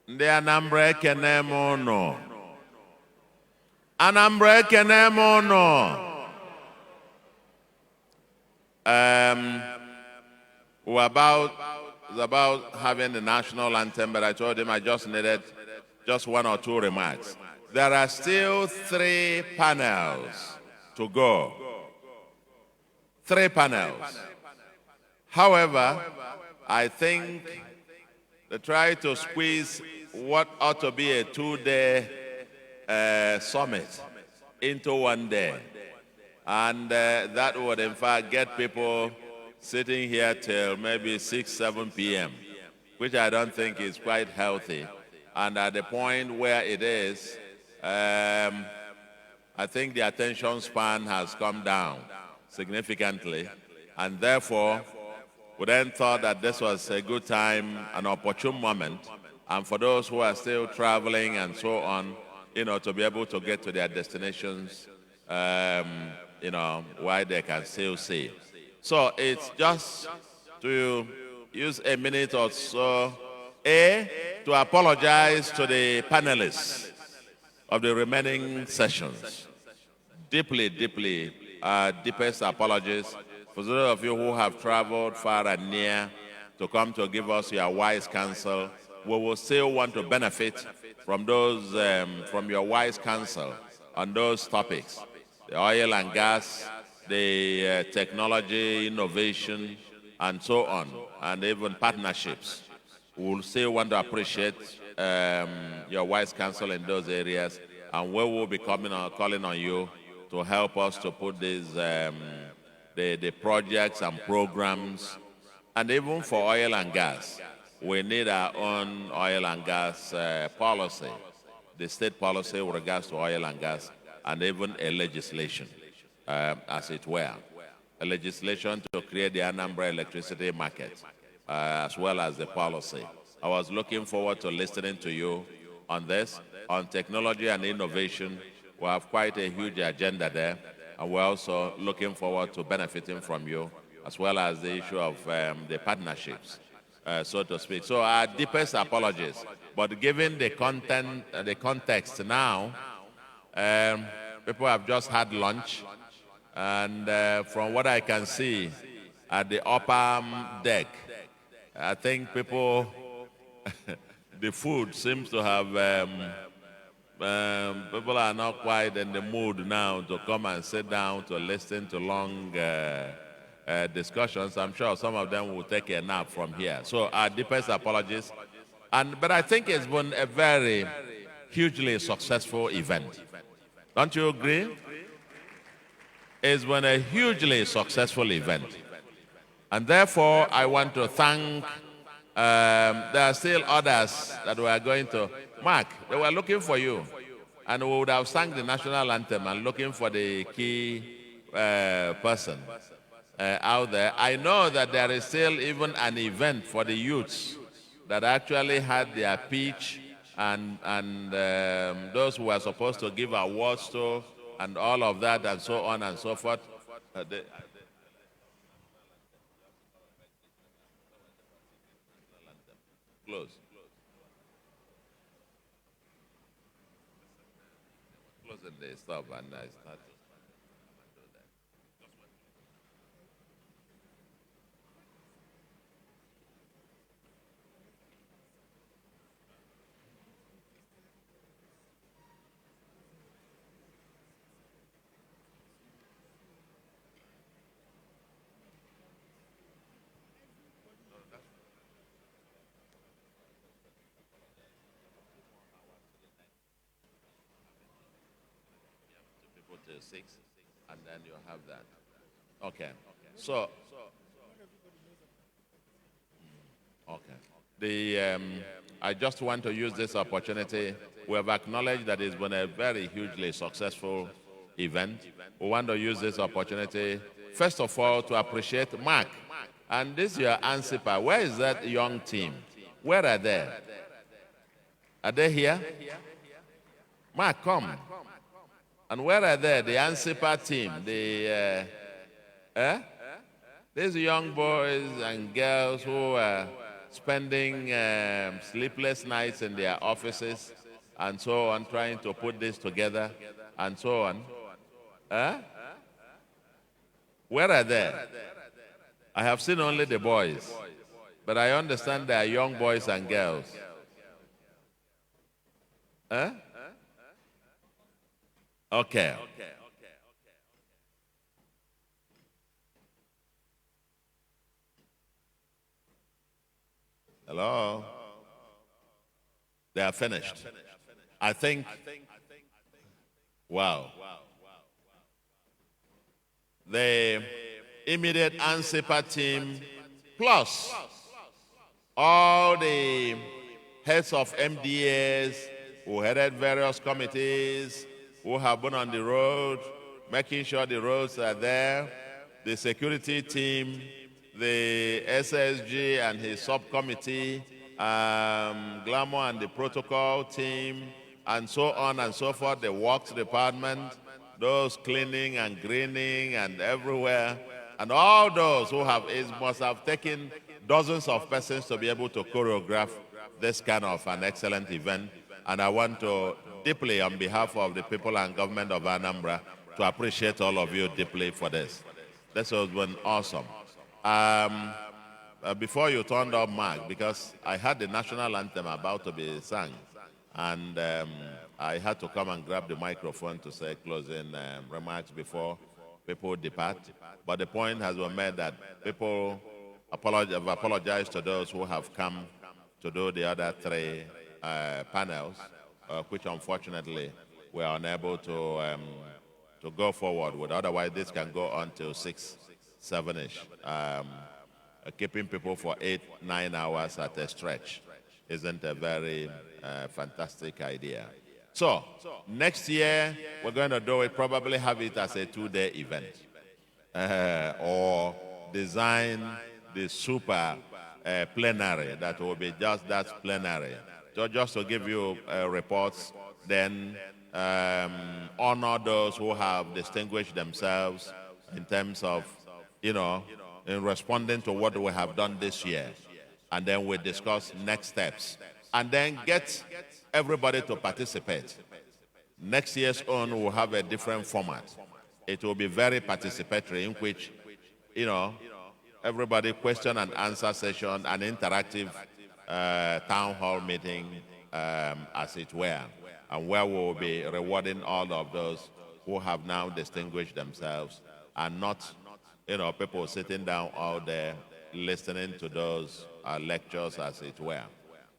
Ndị Anambra ekene m unu. Anambra ekene m unu. We're about having the national anthem, but I told him I just needed just one or two remarks. There are still 3 panels to go. 3 panels. However, I think they try to squeeze what ought to be a 2-day summit into 1 day. And that would, in fact, get people sitting here till maybe 6, 7 p.m., which I don't think is quite healthy. And at the point where it is, I think the attention span has come down significantly. And therefore, we then thought that this was a good time, an opportune moment, and for those who are still traveling and so on, to be able to get to their destinations, while they can still see. So it's just to use a minute or so, to apologize to the panelists of the remaining sessions. Deepest apologies for those of you who have traveled far and near to come to give us your wise counsel. We will still want to benefit from those, from your wise counsel on those topics: the oil and gas, the technology, innovation, and so on, and even partnerships. We will still want to appreciate your wise counsel in those areas, and we will be calling on you to help us to put these the projects and programs, and even for oil and gas. We need our own oil and gas policy, the state policy with regards to oil and gas, and even a legislation, as it were. A legislation to create the Anambra electricity market, as well as the policy. I was looking forward to listening to you on this. On technology and innovation, we have quite a huge agenda there, and we're also looking forward to benefiting from you, as well as the issue of the partnerships, so to speak. So our deepest apologies. But given the content, the context now, people have just had lunch, and from what I can see at the upper deck, I think people, the food seems to have, people are not quite in the mood now to come and sit down to listen to long discussions. I'm sure some of them will take a nap from here. So our deepest apologies. But I think it's been a very hugely successful event. Don't you agree? It's been a hugely successful event. And therefore, I want to thank, there are still others that we are going to, Mark, they were looking for you. And we would have sang the national anthem and looking for the key person out there. I know that there is still even an event for the youths that actually had their pitch, and those who were supposed to give awards to, and all of that, and so on and so forth. Close. Closing the stuff, and I started. To 6, and then you have that. Okay. So, okay. I just want to use this opportunity. We have acknowledged that it's been a very hugely successful event. We want to use this opportunity, first of all, to appreciate Mark. And this is your ANSIPA. Where is that young team? Where are they? Are they here? Mark, come. And where are they? The ANSIPA team, Eh? These young boys and girls who are spending sleepless nights in their offices and so on, trying to put this together and so on. Eh? Where are they? I have seen only the boys, but I understand they are young boys and girls. Eh? Okay. Hello? They are finished. I think, wow. The immediate ANSIPA team, plus all the heads of MDAs who headed various committees, who have been on the road, making sure the roads are there, the security team, the SSG and his subcommittee, Glamour and the protocol team, and so on and so forth, the works department, those cleaning and greening and everywhere, and all those who have, it must have taken dozens of persons to be able to choreograph this kind of an excellent event. And I want to deeply, on behalf of the people and government of Anambra, to appreciate all of you deeply for this. This has been awesome. Before you turned up, Mark, because I had the national anthem about to be sung, and I had to come and grab the microphone to say closing remarks before people depart. But the point has been made that people have apologized to those who have come to do the other three panels, which unfortunately we are unable to go forward with. Otherwise, this can go on till 6, 7-ish. Keeping people for 8, 9 hours at a stretch isn't a very fantastic idea. So, next year, we're going to do it, probably have it as a 2-day event. Or design the super plenary that will be just that plenary. So just to give you reports, then honor those who have distinguished themselves in terms of, in responding to what we have done this year. And then we discuss next steps. And then get everybody to participate. Next year's own will have a different format. It will be very participatory, in which, everybody question and answer session, an interactive town hall meeting, as it were, and where we will be rewarding all of those who have now distinguished themselves, and not, people sitting down out there listening to those lectures, as it were.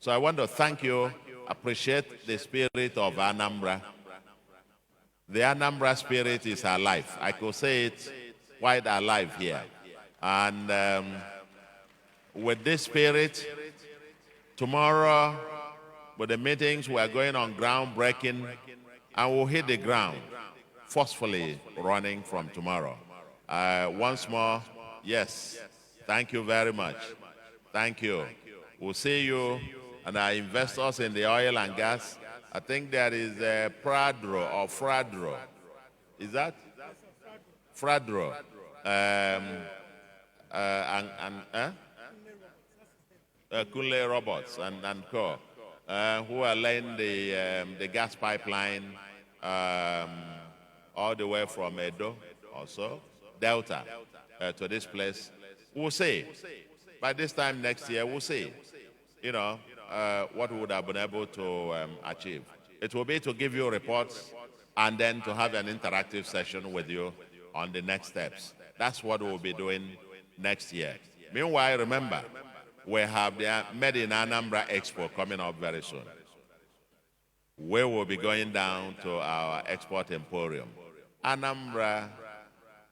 So I want to thank you, appreciate the spirit of Anambra. The Anambra spirit is alive. I could say it quite alive here. And with this spirit, tomorrow, with the meetings, we are going on groundbreaking, and we'll hit the ground forcefully running from tomorrow. Once more, yes, thank you very much. Thank you. We'll see you and our investors in the oil and gas. I think there is Pradro or Fradro. Is that? Fradro. Kunle Robots and co. Who are laying the gas pipeline all the way from Edo, also, Delta, to this place. We'll see. By this time next year, we'll see, what we would have been able to achieve. It will be to give you reports and then to have an interactive session with you on the next steps. That's what we'll be doing next year. Meanwhile, remember, we have the Made in Anambra Expo coming up very soon. We will be going down to our export emporium. Anambra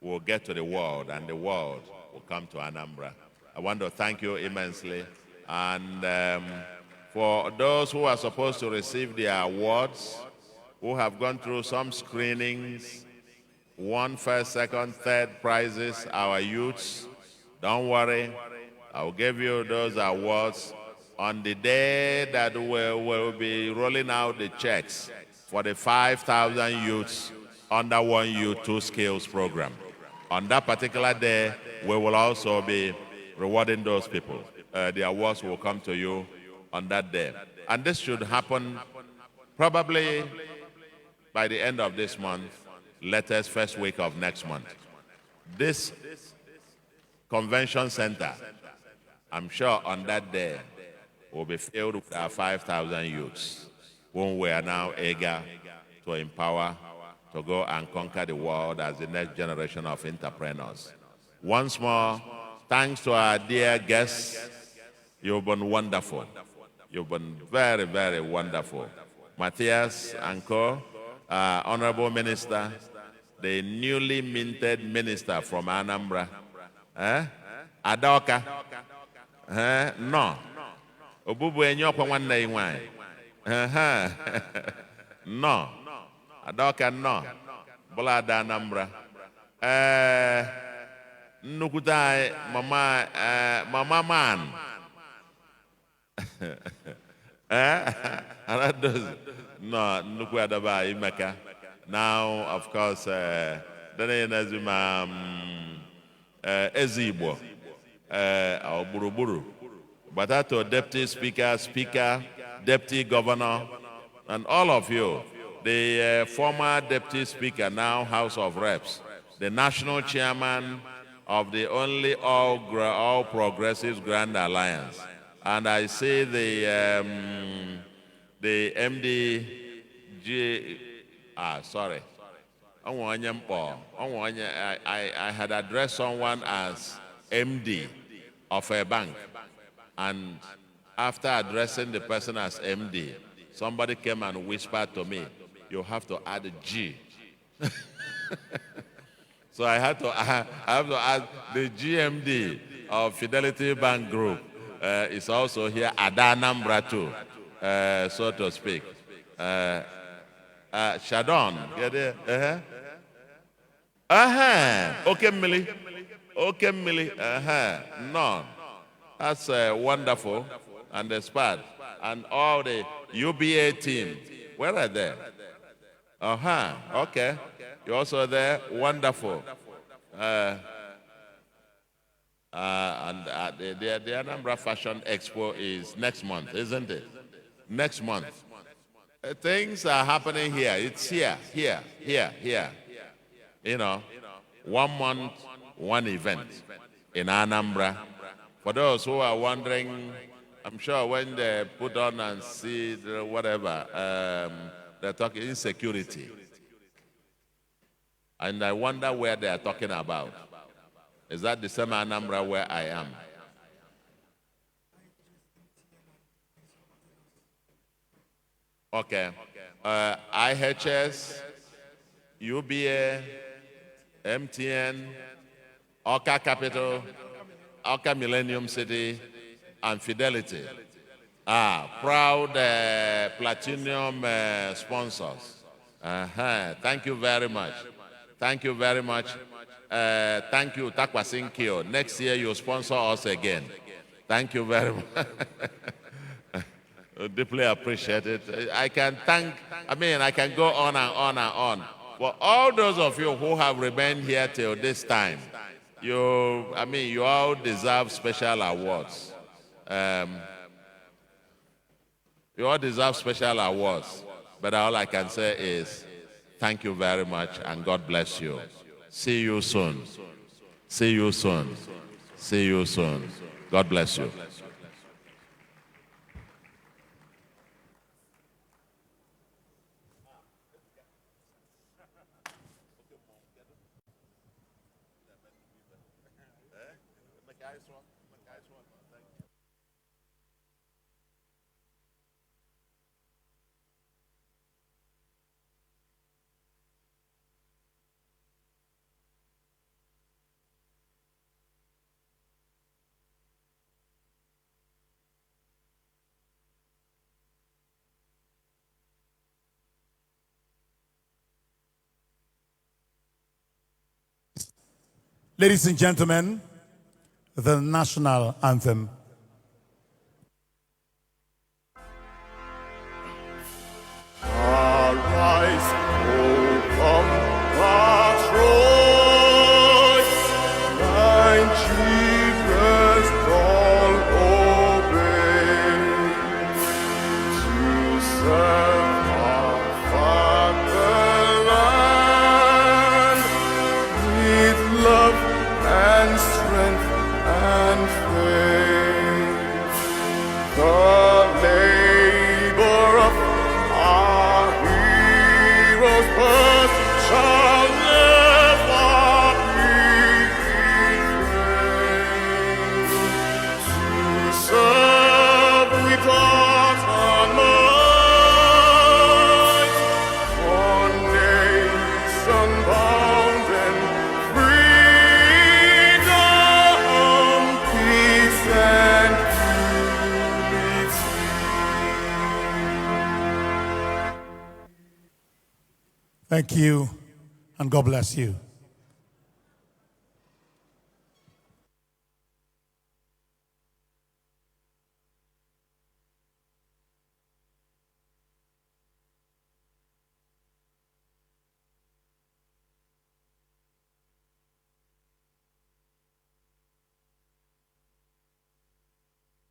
will get to the world, and the world will come to Anambra. I want to thank you immensely. And for those who are supposed to receive their awards, who have gone through some screenings, won first, second, third prizes, our youths, don't worry. I'll give you those awards on the day that we will be rolling out the checks for the 5,000 youths under One Youth, Two Skills program. On that particular day, we will also be rewarding those people. The awards will come to you on that day. And this should happen probably by the end of this month, latest first week of next month. This convention center, I'm sure on that day, will be filled with our 5,000 youths, whom we are now eager to empower to go and conquer the world as the next generation of entrepreneurs. Once more, thanks to our dear guests. You've been wonderful. You've been very, very wonderful. Matthias and Co., Honorable Minister, the newly minted minister from Anambra. Adoka. No. Obubu enyokwa nwanne inwai. No. Adoka no. Bulada Anambra. Nukutai mama man. No, Nuku Adaba Imeka. Now, of course, Ezibo, or Buruburu. Batato, Deputy Speaker, Speaker, Deputy Governor, and all of you, the former Deputy Speaker, now House of Reps, the National Chairman of the only all Progressives Grand Alliance. And I see the MDG, sorry. I had addressed someone as MD of a bank. And after addressing the person as MD, somebody came and whispered to me, you have to add a G. So I have to add the GMD of Fidelity Bank Group. Is also here at Anambra too, so to speak. Shadon, get it? Okay, Millie. Okay, Millie. No. That's wonderful. And the SPAD. And all the UBA team. Where are they? Okay. You're also there. Wonderful. And the Anambra Fashion Expo is next month, isn't it? Next month. Things are happening here. It's here. You know, 1 month, one event in Anambra. For those who are wondering, I'm sure when they put on and see whatever, they're talking insecurity. And I wonder where they are talking about. Is that the same Anambra where I am? Okay. IHS, UBA, MTN, Oka Capital, Oka Millennium City, and Fidelity are proud platinum sponsors. Thank you very much. Thank you very much. Thank you, Takwasinkyo. Next year, you sponsor us again. Thank you very much. Deeply appreciate it. I can go on and on and on. For all those of you who have remained here till this time, you all deserve special awards. You all deserve special awards. But all I can say is, thank you very much and God bless you. See you soon. See you soon. See you soon. God bless you. Ladies and gentlemen, the national anthem. Arise, O come, Troy! Thank you, and God bless you.